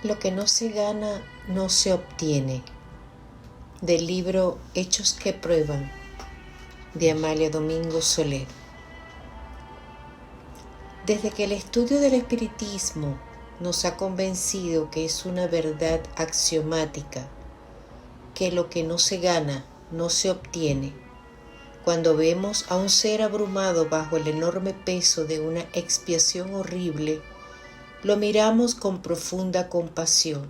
Lo que no se gana no se obtiene. Del libro Hechos que prueban, de Amalia Domingo Soler. Desde que el estudio del espiritismo nos ha convencido que es una verdad axiomática, que lo que no se gana no se obtiene, cuando vemos a un ser abrumado bajo el enorme peso de una expiación horrible, lo miramos con profunda compasión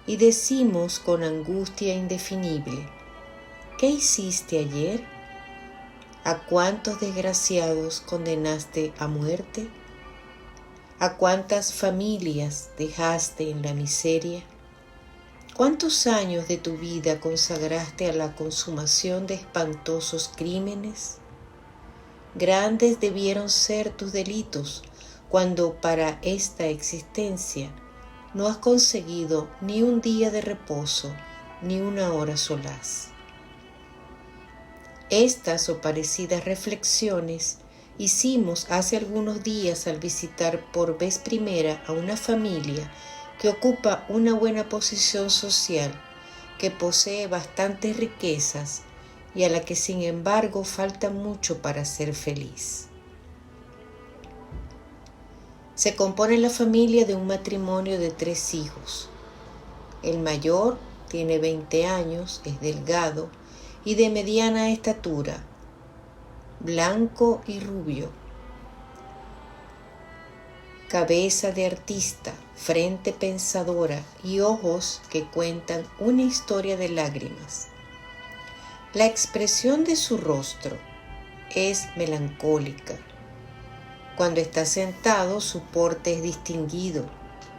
y decimos con angustia indefinible: ¿qué hiciste ayer? ¿A cuántos desgraciados condenaste a muerte? ¿A cuántas familias dejaste en la miseria? ¿Cuántos años de tu vida consagraste a la consumación de espantosos crímenes? Grandes debieron ser tus delitos cuando para esta existencia no has conseguido ni un día de reposo ni una hora solaz. Estas o parecidas reflexiones hicimos hace algunos días al visitar por vez primera a una familia que ocupa una buena posición social, que posee bastantes riquezas y a la que sin embargo falta mucho para ser feliz. Se compone la familia de un matrimonio de 3 hijos. El mayor tiene 20 años, es delgado y de mediana estatura, blanco y rubio, cabeza de artista, frente pensadora y ojos que cuentan una historia de lágrimas. La expresión de su rostro es melancólica. Cuando está sentado, su porte es distinguido,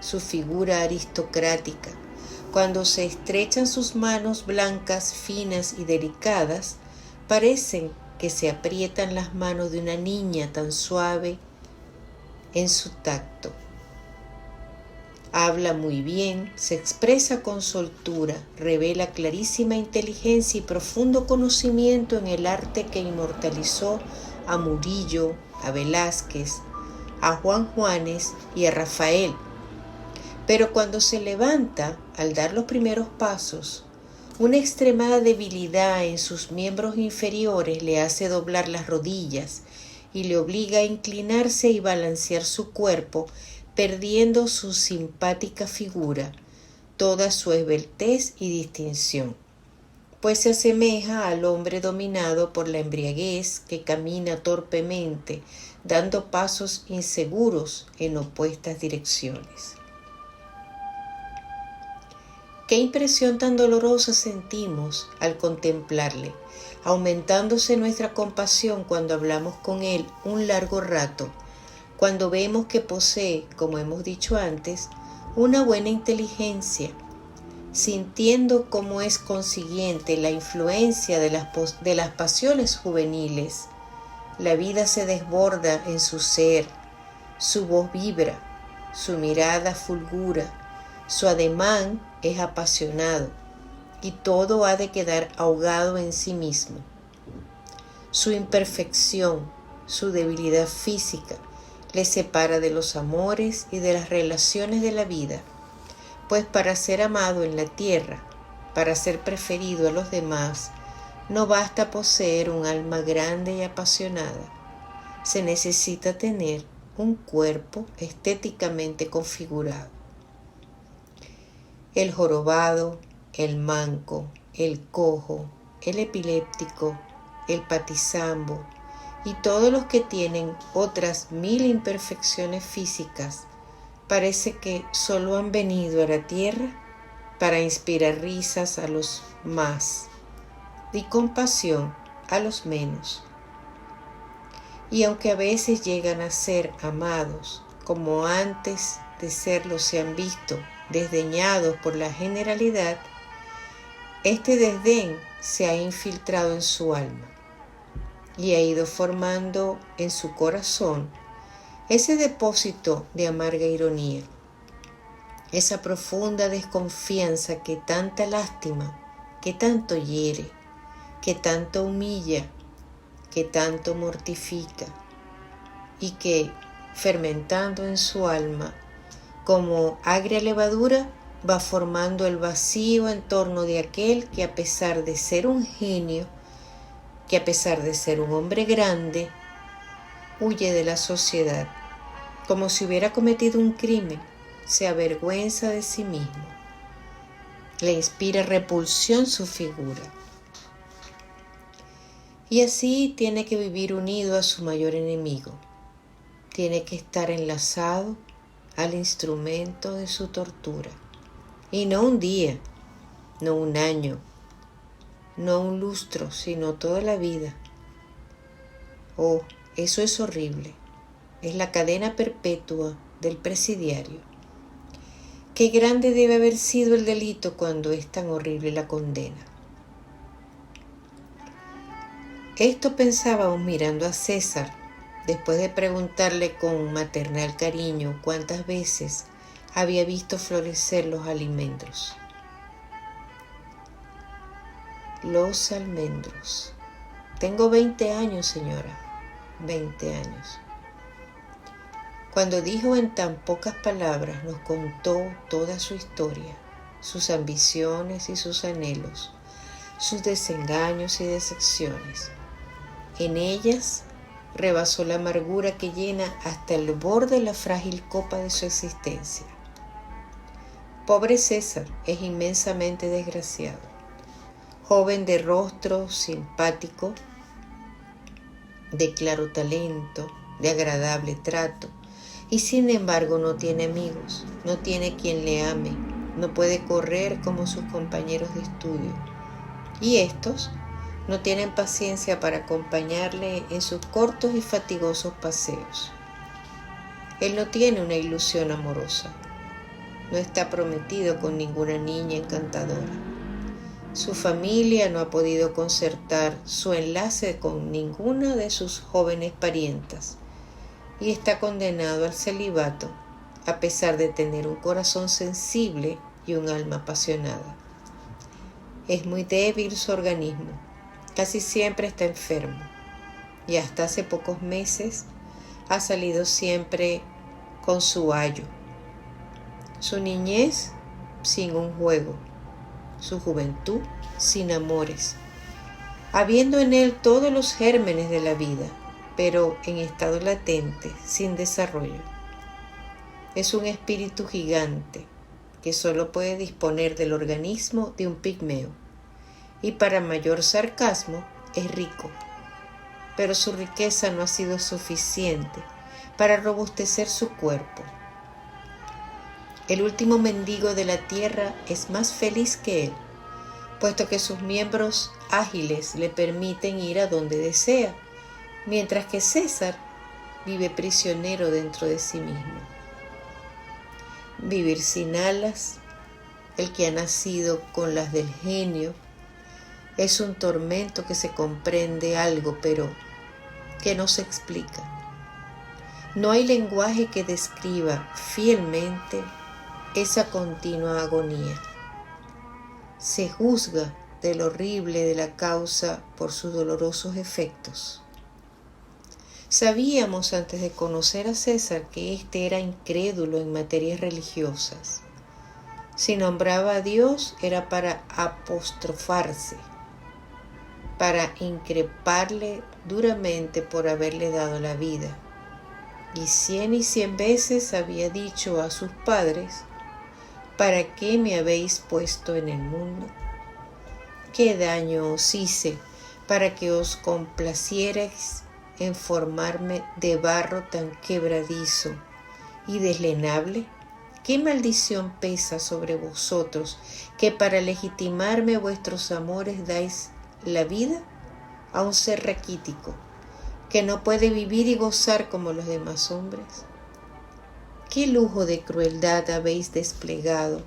su figura aristocrática. Cuando se estrechan sus manos blancas, finas y delicadas, parecen que se aprietan las manos de una niña tan suave en su tacto. Habla muy bien, se expresa con soltura, revela clarísima inteligencia y profundo conocimiento en el arte que inmortalizó a Murillo, a Velázquez, a Juan Juanes y a Rafael. Pero cuando se levanta, al dar los primeros pasos, una extremada debilidad en sus miembros inferiores le hace doblar las rodillas y le obliga a inclinarse y balancear su cuerpo, perdiendo su simpática figura, toda su esbeltez y distinción, pues se asemeja al hombre dominado por la embriaguez que camina torpemente, dando pasos inseguros en opuestas direcciones. Qué impresión tan dolorosa sentimos al contemplarle, aumentándose nuestra compasión cuando hablamos con él un largo rato, cuando vemos que posee, como hemos dicho antes, una buena inteligencia, sintiendo cómo es consiguiente la influencia de las pasiones juveniles. La vida se desborda en su ser, su voz vibra, su mirada fulgura, su ademán es apasionado y todo ha de quedar ahogado en sí mismo. Su imperfección, su debilidad física, le separa de los amores y de las relaciones de la vida, pues para ser amado en la tierra, para ser preferido a los demás, no basta poseer un alma grande y apasionada. Se necesita tener un cuerpo estéticamente configurado. El jorobado, el manco, el cojo, el epiléptico, el patizambo y todos los que tienen otras 1000 imperfecciones físicas, parece que solo han venido a la tierra para inspirar risas a los más y compasión a los menos. Y aunque a veces llegan a ser amados, como antes de serlo se han visto desdeñados por la generalidad, este desdén se ha infiltrado en su alma y ha ido formando en su corazón ese depósito de amarga ironía, esa profunda desconfianza que tanta lástima, que tanto hiere, que tanto humilla, que tanto mortifica y que, fermentando en su alma, como agria levadura, va formando el vacío en torno de aquel que, a pesar de ser un genio, que a pesar de ser un hombre grande, huye de la sociedad, como si hubiera cometido un crimen, se avergüenza de sí mismo. Le inspira repulsión su figura. Y así tiene que vivir unido a su mayor enemigo. Tiene que estar enlazado al instrumento de su tortura. Y no un día, no un año, no un lustro, sino toda la vida. Oh, eso es horrible. Es la cadena perpetua del presidiario. Qué grande debe haber sido el delito cuando es tan horrible la condena. Esto pensábamos mirando a César, después de preguntarle con maternal cariño cuántas veces había visto florecer los almendros. Los almendros. Tengo 20 años, señora. 20 años. Cuando dijo en tan pocas palabras, nos contó toda su historia, sus ambiciones y sus anhelos, sus desengaños y decepciones. En ellas rebasó la amargura que llena hasta el borde la frágil copa de su existencia. Pobre César, es inmensamente desgraciado. Joven de rostro simpático, de claro talento, de agradable trato, y sin embargo no tiene amigos, no tiene quien le ame, no puede correr como sus compañeros de estudio. Y estos no tienen paciencia para acompañarle en sus cortos y fatigosos paseos. Él no tiene una ilusión amorosa, no está prometido con ninguna niña encantadora. Su familia no ha podido concertar su enlace con ninguna de sus jóvenes parientas y está condenado al celibato a pesar de tener un corazón sensible y un alma apasionada. Es muy débil su organismo, casi siempre está enfermo y hasta hace pocos meses ha salido siempre con su ayo. Su niñez sin un juego, su juventud sin amores, habiendo en él todos los gérmenes de la vida, pero en estado latente, sin desarrollo. Es un espíritu gigante que solo puede disponer del organismo de un pigmeo, y para mayor sarcasmo es rico, pero su riqueza no ha sido suficiente para robustecer su cuerpo. El último mendigo de la tierra es más feliz que él, puesto que sus miembros ágiles le permiten ir a donde desea, mientras que César vive prisionero dentro de sí mismo. Vivir sin alas, el que ha nacido con las del genio, es un tormento que se comprende algo, pero que no se explica. No hay lenguaje que describa fielmente esa continua agonía. Se juzga de lo horrible de la causa por sus dolorosos efectos. Sabíamos antes de conocer a César que éste era incrédulo en materias religiosas. Si nombraba a Dios era para apostrofarse, para increparle duramente por haberle dado la vida. Y 100 veces había dicho a sus padres: ¿para qué me habéis puesto en el mundo? ¿Qué daño os hice para que os complacierais en formarme de barro tan quebradizo y deslenable? ¿Qué maldición pesa sobre vosotros que para legitimarme vuestros amores dais la vida a un ser raquítico que no puede vivir y gozar como los demás hombres? ¿Qué lujo de crueldad habéis desplegado,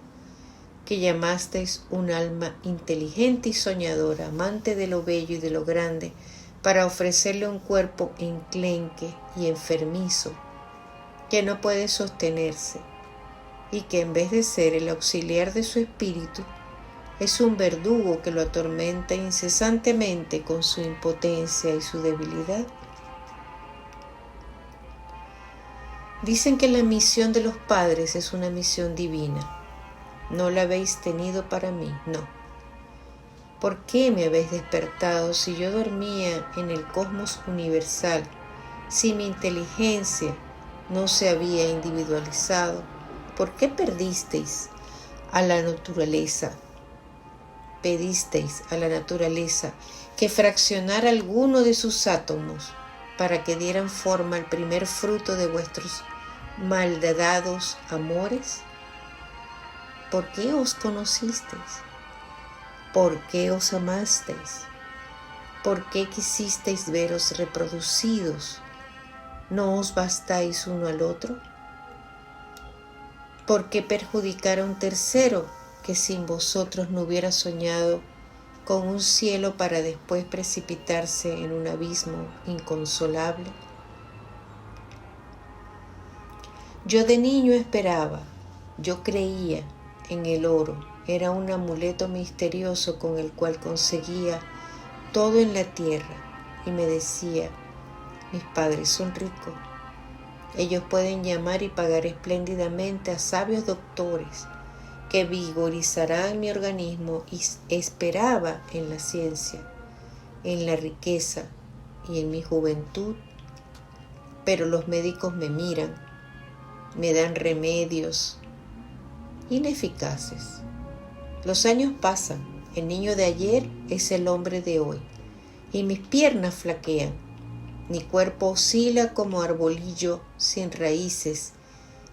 que llamasteis un alma inteligente y soñadora, amante de lo bello y de lo grande, para ofrecerle un cuerpo enclenque y enfermizo, que no puede sostenerse, y que en vez de ser el auxiliar de su espíritu, es un verdugo que lo atormenta incesantemente con su impotencia y su debilidad? Dicen que la misión de los padres es una misión divina. No la habéis tenido para mí, no. ¿Por qué me habéis despertado si yo dormía en el cosmos universal, si mi inteligencia no se había individualizado? ¿Por qué perdisteis a la naturaleza? Pedisteis a la naturaleza que fraccionara alguno de sus átomos para que dieran forma al primer fruto de vuestros maldados amores. ¿Por qué os conocisteis? ¿Por qué os amasteis? ¿Por qué quisisteis veros reproducidos? ¿No os bastáis uno al otro? ¿Por qué perjudicar a un tercero que sin vosotros no hubiera soñado con un cielo para después precipitarse en un abismo inconsolable? Yo de niño esperaba, yo creía en el oro, era un amuleto misterioso con el cual conseguía todo en la tierra, y me decía, mis padres son ricos, ellos pueden llamar y pagar espléndidamente a sabios doctores que vigorizarán mi organismo, y esperaba en la ciencia, en la riqueza y en mi juventud, pero los médicos me miran, me dan remedios ineficaces. Los años pasan, el niño de ayer es el hombre de hoy, y mis piernas flaquean, mi cuerpo oscila como arbolillo sin raíces,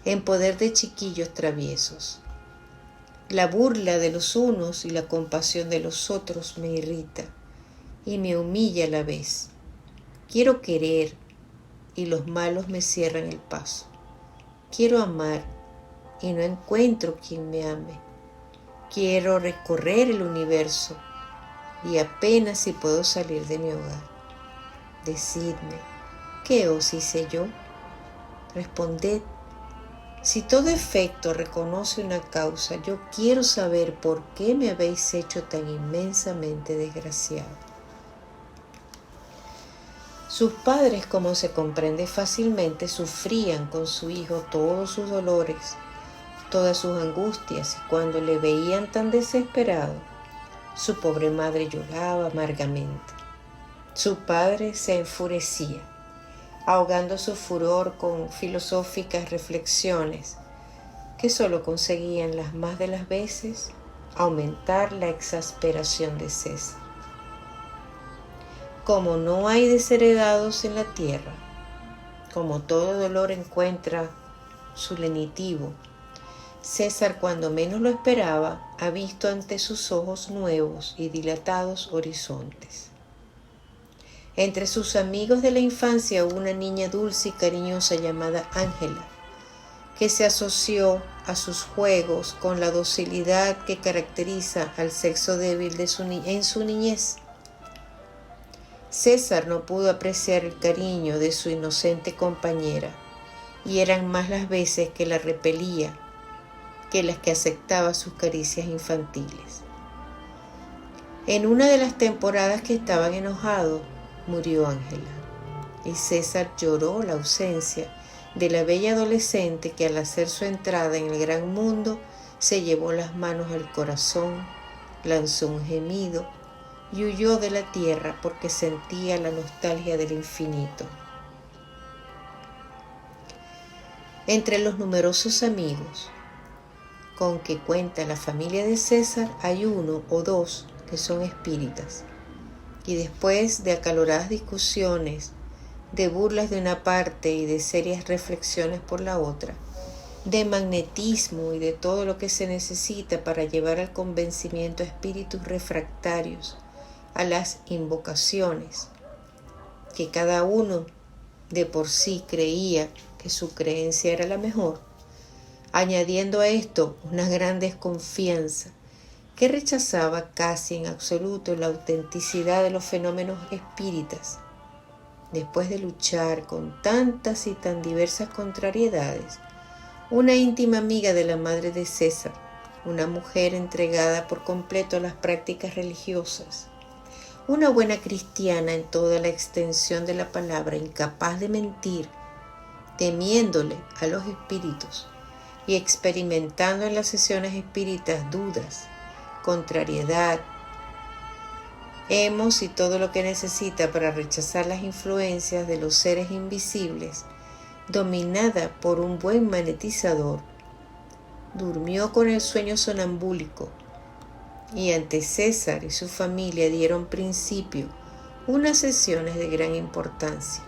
en poder de chiquillos traviesos. La burla de los unos y la compasión de los otros me irrita y me humilla a la vez. Quiero querer y los malos me cierran el paso. Quiero amar y no encuentro quien me ame. Quiero recorrer el universo y apenas si puedo salir de mi hogar. Decidme, ¿qué os hice yo? Responded. Si todo efecto reconoce una causa, yo quiero saber por qué me habéis hecho tan inmensamente desgraciado. Sus padres, como se comprende fácilmente, sufrían con su hijo todos sus dolores, todas sus angustias, y cuando le veían tan desesperado, su pobre madre lloraba amargamente. Su padre se enfurecía, ahogando su furor con filosóficas reflexiones que solo conseguían las más de las veces aumentar la exasperación de César. Como no hay desheredados en la tierra, como todo dolor encuentra su lenitivo, César, cuando menos lo esperaba, ha visto ante sus ojos nuevos y dilatados horizontes. Entre sus amigos de la infancia hubo una niña dulce y cariñosa llamada Ángela, que se asoció a sus juegos con la docilidad que caracteriza al sexo débil en su niñez. César no pudo apreciar el cariño de su inocente compañera, y eran más las veces que la repelía que las que aceptaba sus caricias infantiles. En una de las temporadas que estaban enojados, murió Ángela, y César lloró la ausencia de la bella adolescente que al hacer su entrada en el gran mundo se llevó las manos al corazón, lanzó un gemido y huyó de la tierra porque sentía la nostalgia del infinito. Entre los numerosos amigos con que cuenta la familia de César hay uno o dos que son espíritas, y después de acaloradas discusiones, de burlas de una parte y de serias reflexiones por la otra, de magnetismo y de todo lo que se necesita para llevar al convencimiento a espíritus refractarios a las invocaciones, que cada uno de por sí creía que su creencia era la mejor, añadiendo a esto una gran desconfianza que rechazaba casi en absoluto la autenticidad de los fenómenos espíritas. Después de luchar con tantas y tan diversas contrariedades, una íntima amiga de la madre de César, una mujer entregada por completo a las prácticas religiosas, una buena cristiana en toda la extensión de la palabra, incapaz de mentir, temiéndole a los espíritus y experimentando en las sesiones espíritas dudas, contrariedad, hemos y todo lo que necesita para rechazar las influencias de los seres invisibles, dominada por un buen magnetizador, durmió con el sueño sonambúlico y ante César y su familia dieron principio unas sesiones de gran importancia.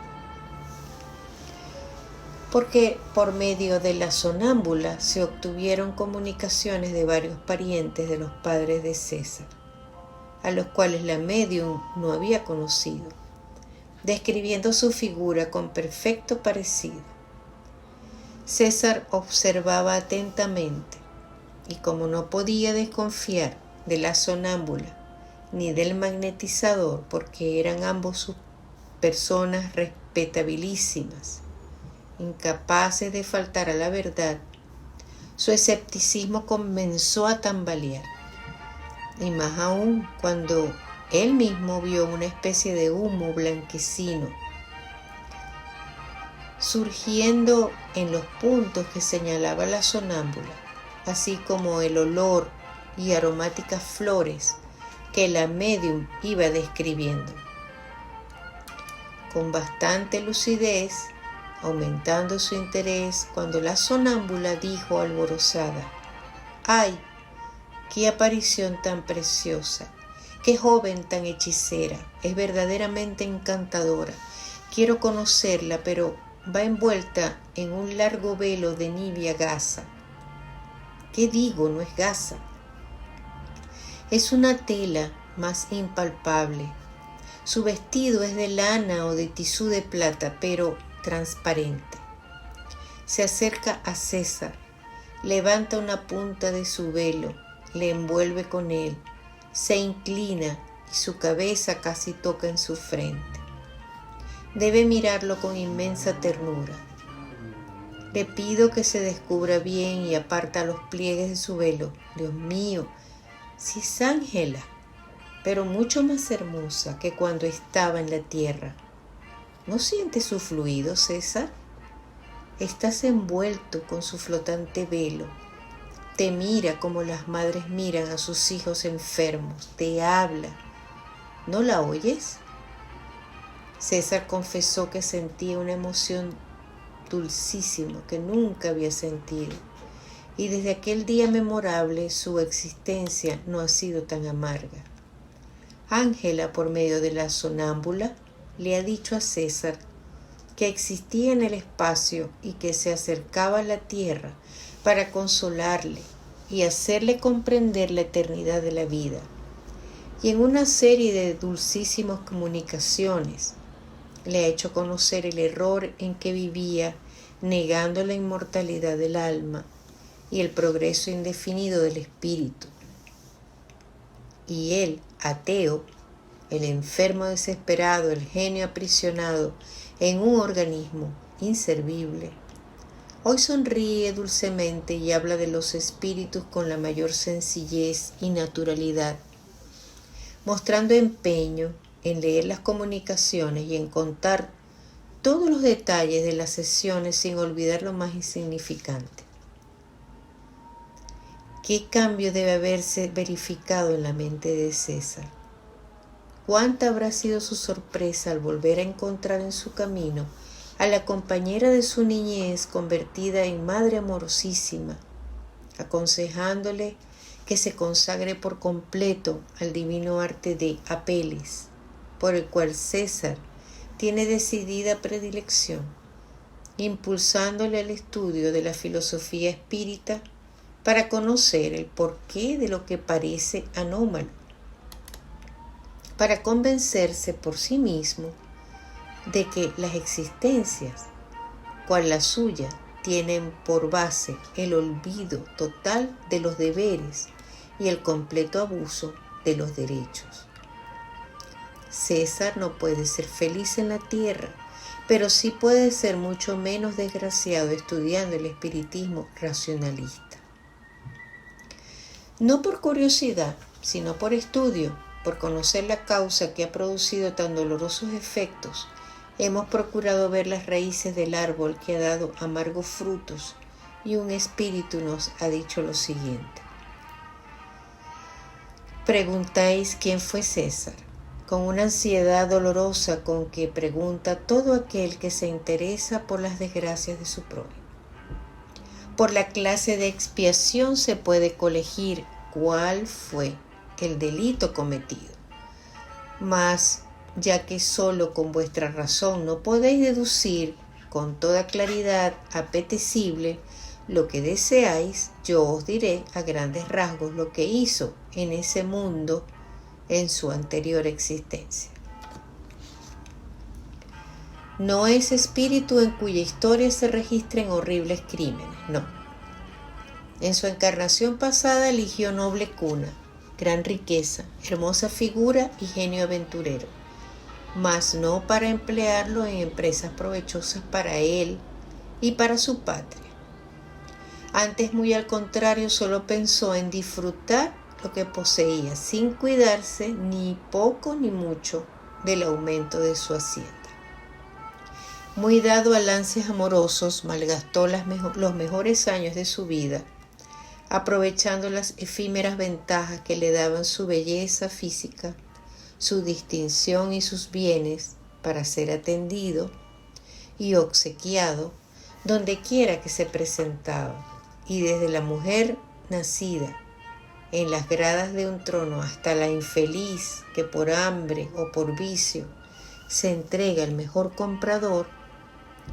Porque por medio de la sonámbula se obtuvieron comunicaciones de varios parientes de los padres de César, a los cuales la médium no había conocido, describiendo su figura con perfecto parecido. César observaba atentamente y como no podía desconfiar de la sonámbula ni del magnetizador porque eran ambos sus personas respetabilísimas, incapaces de faltar a la verdad, su escepticismo comenzó a tambalear, y más aún cuando él mismo vio una especie de humo blanquecino surgiendo en los puntos que señalaba la sonámbula, así como el olor y aromáticas flores que la médium iba describiendo. Con bastante lucidez, aumentando su interés, cuando la sonámbula dijo alborozada: ¡ay! ¡Qué aparición tan preciosa! ¡Qué joven tan hechicera! Es verdaderamente encantadora. Quiero conocerla, pero va envuelta en un largo velo de nibia gasa. ¿Qué digo? No es gasa. Es una tela más impalpable. Su vestido es de lana o de tisú de plata, pero transparente. Se acerca a César, levanta una punta de su velo, le envuelve con él, se inclina y su cabeza casi toca en su frente. Debe mirarlo con inmensa ternura. Le pido que se descubra bien y aparta los pliegues de su velo. Dios mío, si es Ángela, pero mucho más hermosa que cuando estaba en la tierra. ¿No sientes su fluido, César? Estás envuelto con su flotante velo. Te mira como las madres miran a sus hijos enfermos. Te habla. ¿No la oyes? César confesó que sentía una emoción dulcísima que nunca había sentido, y desde aquel día memorable su existencia no ha sido tan amarga. Ángela, por medio de la sonámbula, le ha dicho a César que existía en el espacio y que se acercaba a la tierra para consolarle y hacerle comprender la eternidad de la vida. Y en una serie de dulcísimas comunicaciones le ha hecho conocer el error en que vivía, negando la inmortalidad del alma y el progreso indefinido del espíritu. Y él, ateo, el enfermo desesperado, el genio aprisionado en un organismo inservible, hoy sonríe dulcemente y habla de los espíritus con la mayor sencillez y naturalidad, mostrando empeño en leer las comunicaciones y en contar todos los detalles de las sesiones sin olvidar lo más insignificante. ¿Qué cambio debe haberse verificado en la mente de César? ¿Cuánta habrá sido su sorpresa al volver a encontrar en su camino a la compañera de su niñez convertida en madre amorosísima, aconsejándole que se consagre por completo al divino arte de Apeles, por el cual César tiene decidida predilección, impulsándole al estudio de la filosofía espírita para conocer el porqué de lo que parece anómalo, para convencerse por sí mismo de que las existencias, cual la suya, tienen por base el olvido total de los deberes y el completo abuso de los derechos. César no puede ser feliz en la tierra, pero sí puede ser mucho menos desgraciado estudiando el espiritismo racionalista. No por curiosidad, sino por estudio, por conocer la causa que ha producido tan dolorosos efectos, hemos procurado ver las raíces del árbol que ha dado amargos frutos, y un espíritu nos ha dicho lo siguiente. Preguntáis quién fue César, con una ansiedad dolorosa con que pregunta todo aquel que se interesa por las desgracias de su prójimo. Por la clase de expiación se puede colegir cuál fue el delito cometido. Mas, ya que solo con vuestra razón no podéis deducir con toda claridad apetecible lo que deseáis, yo os diré a grandes rasgos lo que hizo en ese mundo en su anterior existencia. No es espíritu en cuya historia se registren horribles crímenes, no. En su encarnación pasada eligió noble cuna, gran riqueza, hermosa figura y genio aventurero, mas no para emplearlo en empresas provechosas para él y para su patria. Antes, muy al contrario, solo pensó en disfrutar lo que poseía, sin cuidarse ni poco ni mucho del aumento de su hacienda. Muy dado a lances amorosos, malgastó los mejores años de su vida, aprovechando las efímeras ventajas que le daban su belleza física, su distinción y sus bienes para ser atendido y obsequiado donde quiera que se presentaba, y desde la mujer nacida en las gradas de un trono hasta la infeliz que por hambre o por vicio se entrega al mejor comprador,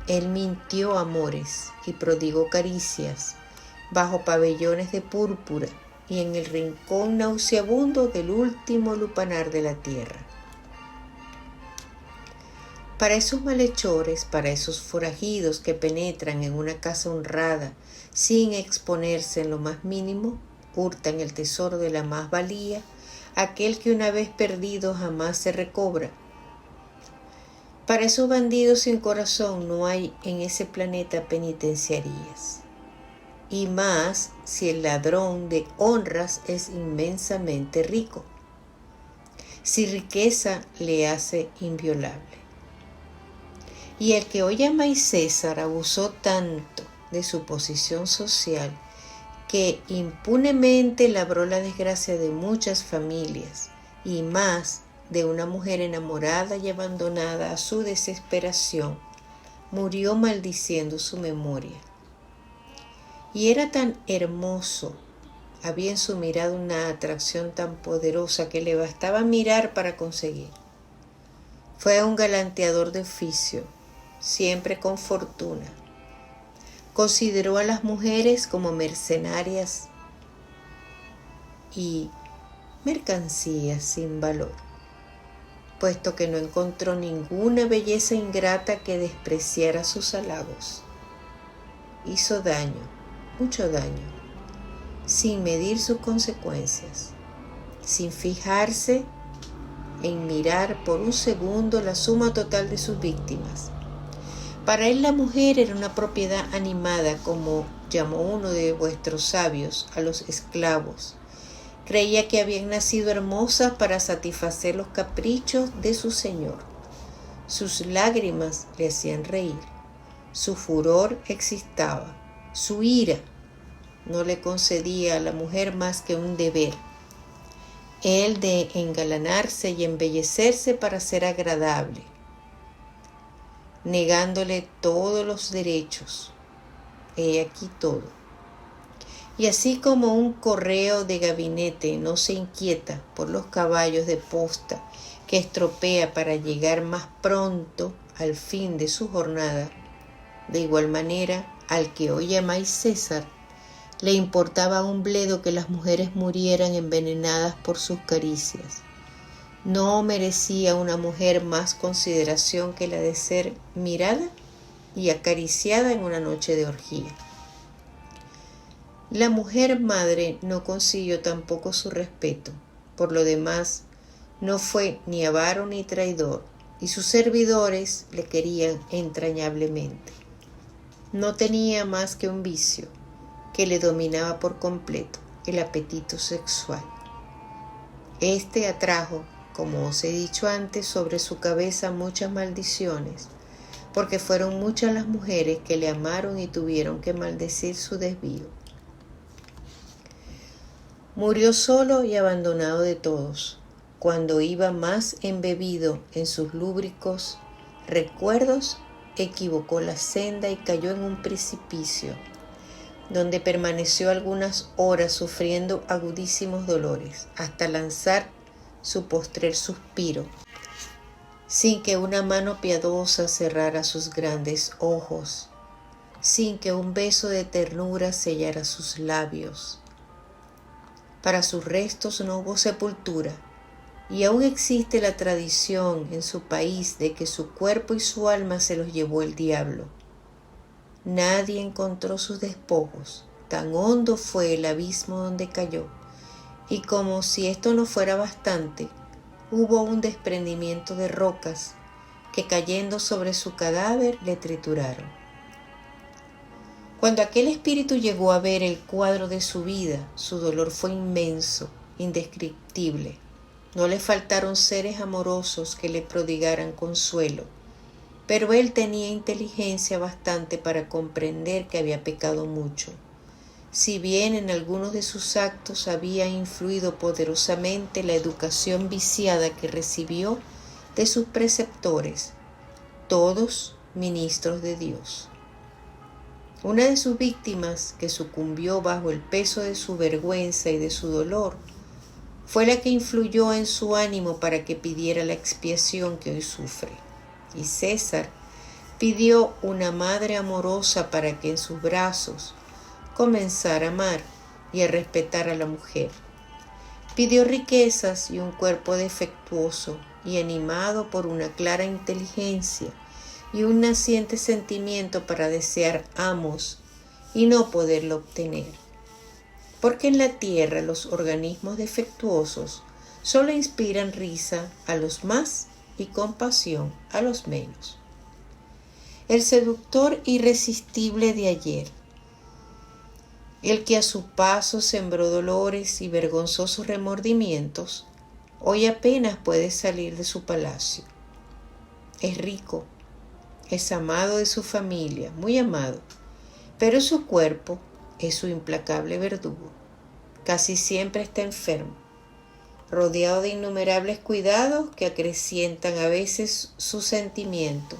él mintió amores y prodigó caricias bajo pabellones de púrpura y en el rincón nauseabundo del último lupanar de la tierra. Para esos malhechores, para esos forajidos que penetran en una casa honrada sin exponerse en lo más mínimo, hurtan el tesoro de la más valía, aquel que una vez perdido jamás se recobra. Para esos bandidos sin corazón no hay en ese planeta penitenciarías. Y más si el ladrón de honras es inmensamente rico, si riqueza le hace inviolable. Y el que hoy llamáis César abusó tanto de su posición social que impunemente labró la desgracia de muchas familias y más de una mujer enamorada y abandonada a su desesperación, murió maldiciendo su memoria. Y era tan hermoso, había en su mirada una atracción tan poderosa que le bastaba mirar para conseguir. Fue un galanteador de oficio, siempre con fortuna. Consideró a las mujeres como mercenarias y mercancías sin valor, puesto que no encontró ninguna belleza ingrata que despreciara sus halagos. Hizo daño, mucho daño, sin medir sus consecuencias, sin fijarse en mirar por un segundo la suma total de sus víctimas. Para él la mujer era una propiedad animada, como llamó uno de vuestros sabios a los esclavos. Creía que habían nacido hermosas para satisfacer los caprichos de su señor. Sus lágrimas le hacían reír, su furor excitaba, su ira no le concedía a la mujer más que un deber, el de engalanarse y embellecerse para ser agradable, negándole todos los derechos. He aquí todo. Y así como un correo de gabinete no se inquieta por los caballos de posta que estropea para llegar más pronto al fin de su jornada, de igual manera al que hoy llamáis César, le importaba un bledo que las mujeres murieran envenenadas por sus caricias. No merecía una mujer más consideración que la de ser mirada y acariciada en una noche de orgía. La mujer madre no consiguió tampoco su respeto. Por lo demás, no fue ni avaro ni traidor, y sus servidores le querían entrañablemente. No tenía más que un vicio, que le dominaba por completo, el apetito sexual. Este atrajo, como os he dicho antes, sobre su cabeza muchas maldiciones, porque fueron muchas las mujeres que le amaron y tuvieron que maldecir su desvío. Murió solo y abandonado de todos, cuando iba más embebido en sus lúbricos recuerdos, equivocó la senda y cayó en un precipicio, donde permaneció algunas horas sufriendo agudísimos dolores, hasta lanzar su postrer suspiro, sin que una mano piadosa cerrara sus grandes ojos, sin que un beso de ternura sellara sus labios. Para sus restos no hubo sepultura, y aún existe la tradición en su país de que su cuerpo y su alma se los llevó el diablo. Nadie encontró sus despojos, tan hondo fue el abismo donde cayó, y como si esto no fuera bastante, hubo un desprendimiento de rocas que cayendo sobre su cadáver le trituraron. Cuando aquel espíritu llegó a ver el cuadro de su vida, su dolor fue inmenso, indescriptible. No le faltaron seres amorosos que le prodigaran consuelo, pero él tenía inteligencia bastante para comprender que había pecado mucho. Si bien en algunos de sus actos había influido poderosamente la educación viciada que recibió de sus preceptores, todos ministros de Dios. Una de sus víctimas, que sucumbió bajo el peso de su vergüenza y de su dolor, fue la que influyó en su ánimo para que pidiera la expiación que hoy sufre. Y César pidió una madre amorosa para que en sus brazos comenzara a amar y a respetar a la mujer. Pidió riquezas y un cuerpo defectuoso y animado por una clara inteligencia y un naciente sentimiento para desear amos y no poderlo obtener. Porque en la tierra los organismos defectuosos solo inspiran risa a los más y compasión a los menos. El seductor irresistible de ayer, el que a su paso sembró dolores y vergonzosos remordimientos, hoy apenas puede salir de su palacio. Es rico, es amado de su familia, muy amado, pero su cuerpo es su implacable verdugo. Casi siempre está enfermo, rodeado de innumerables cuidados que acrecientan a veces su sentimiento,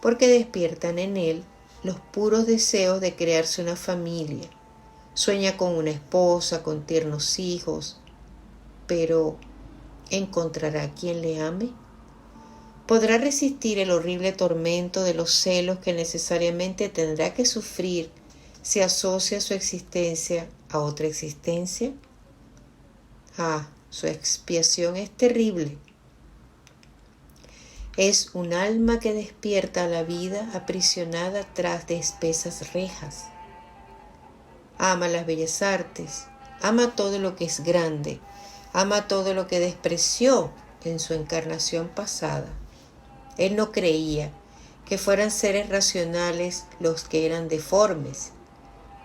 porque despiertan en él los puros deseos de crearse una familia. Sueña con una esposa, con tiernos hijos, pero ¿encontrará quien le ame? ¿Podrá resistir el horrible tormento de los celos que necesariamente tendrá que sufrir si asocia su existencia a otra existencia? Su expiación es terrible. Es un alma que despierta a la vida aprisionada tras de espesas rejas. Ama las bellas artes, ama todo lo que es grande, ama todo lo que despreció en su encarnación pasada. Él no creía que fueran seres racionales los que eran deformes,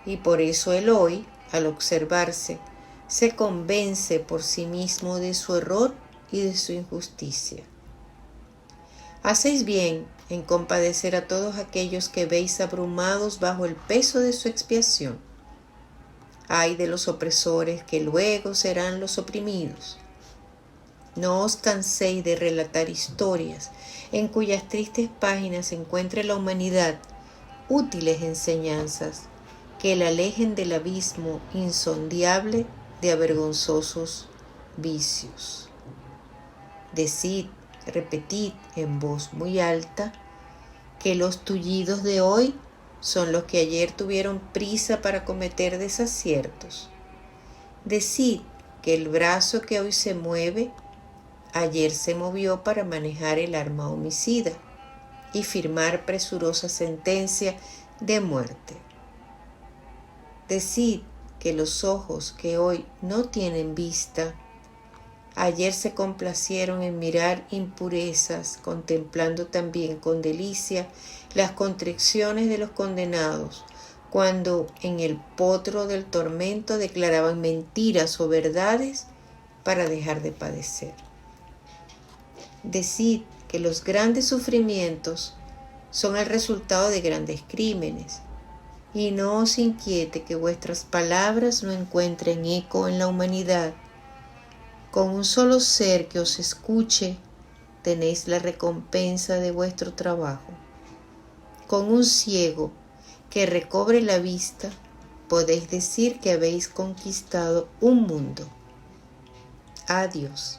y por eso él hoy, al observarse, se convence por sí mismo de su error y de su injusticia. Hacéis bien en compadecer a todos aquellos que veis abrumados bajo el peso de su expiación. Ay de los opresores, que luego serán los oprimidos. No os canséis de relatar historias en cuyas tristes páginas encuentre la humanidad útiles enseñanzas que la alejen del abismo insondiable de avergonzosos vicios. Decid, repetid en voz muy alta, que los tullidos de hoy son los que ayer tuvieron prisa para cometer desaciertos. Decid que el brazo que hoy se mueve, ayer se movió para manejar el arma homicida y firmar presurosa sentencia de muerte. Decid que los ojos que hoy no tienen vista, ayer se complacieron en mirar impurezas, contemplando también con delicia las contriciones de los condenados, cuando en el potro del tormento declaraban mentiras o verdades para dejar de padecer. Decid que los grandes sufrimientos son el resultado de grandes crímenes. Y no os inquiete que vuestras palabras no encuentren eco en la humanidad. Con un solo ser que os escuche, tenéis la recompensa de vuestro trabajo. Con un ciego que recobre la vista, podéis decir que habéis conquistado un mundo. Adiós.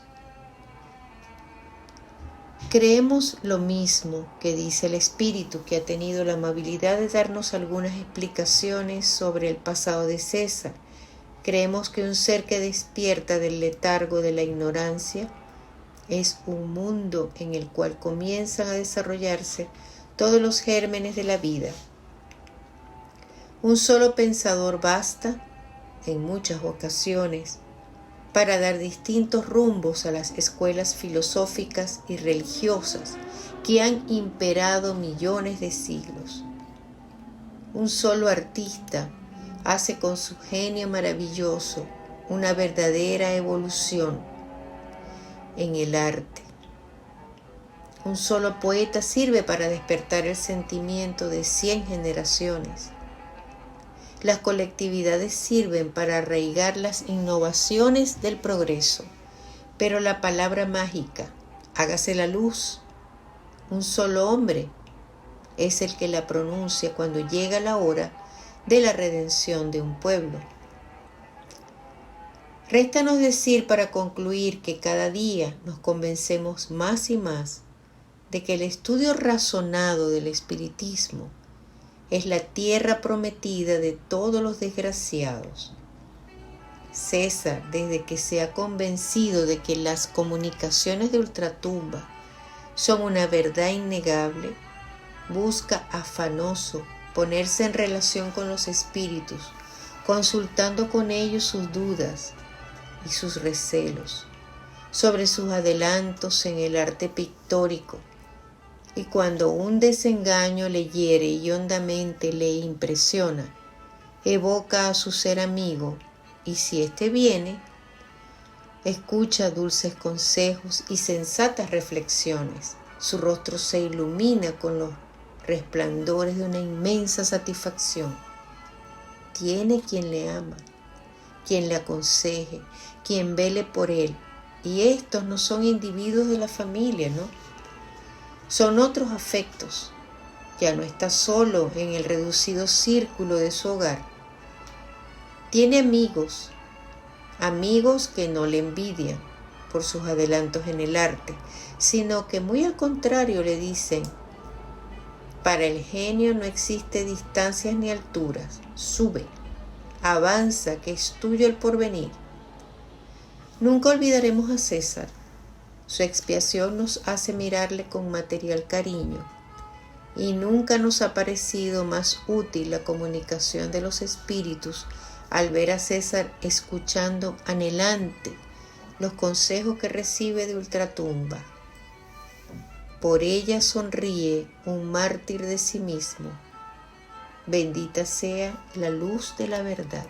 Creemos lo mismo que dice el Espíritu, que ha tenido la amabilidad de darnos algunas explicaciones sobre el pasado de César. Creemos que un ser que despierta del letargo de la ignorancia es un mundo en el cual comienzan a desarrollarse todos los gérmenes de la vida. Un solo pensador basta, en muchas ocasiones, para dar distintos rumbos a las escuelas filosóficas y religiosas que han imperado millones de siglos. Un solo artista hace con su genio maravilloso una verdadera evolución en el arte. Un solo poeta sirve para despertar el sentimiento de 100 generaciones. Las colectividades sirven para arraigar las innovaciones del progreso, pero la palabra mágica, hágase la luz, un solo hombre, es el que la pronuncia cuando llega la hora de la redención de un pueblo. Réstanos decir para concluir que cada día nos convencemos más y más de que el estudio razonado del espiritismo es la tierra prometida de todos los desgraciados. César, desde que se ha convencido de que las comunicaciones de ultratumba son una verdad innegable, busca afanoso ponerse en relación con los espíritus, consultando con ellos sus dudas y sus recelos sobre sus adelantos en el arte pictórico. Y cuando un desengaño le hiere y hondamente le impresiona, evoca a su ser amigo, y si éste viene, escucha dulces consejos y sensatas reflexiones. Su rostro se ilumina con los resplandores de una inmensa satisfacción. Tiene quien le ama, quien le aconseje, quien vele por él. Y estos no son individuos de la familia, ¿no? Son otros afectos. Ya no está solo en el reducido círculo de su hogar. Tiene amigos, amigos que no le envidian por sus adelantos en el arte, sino que muy al contrario le dicen: para el genio no existe distancias ni alturas, sube, avanza, que es tuyo el porvenir. Nunca olvidaremos a César. Su expiación nos hace mirarle con material cariño, y nunca nos ha parecido más útil la comunicación de los espíritus al ver a César escuchando anhelante los consejos que recibe de ultratumba. Por ella sonríe un mártir de sí mismo. Bendita sea la luz de la verdad.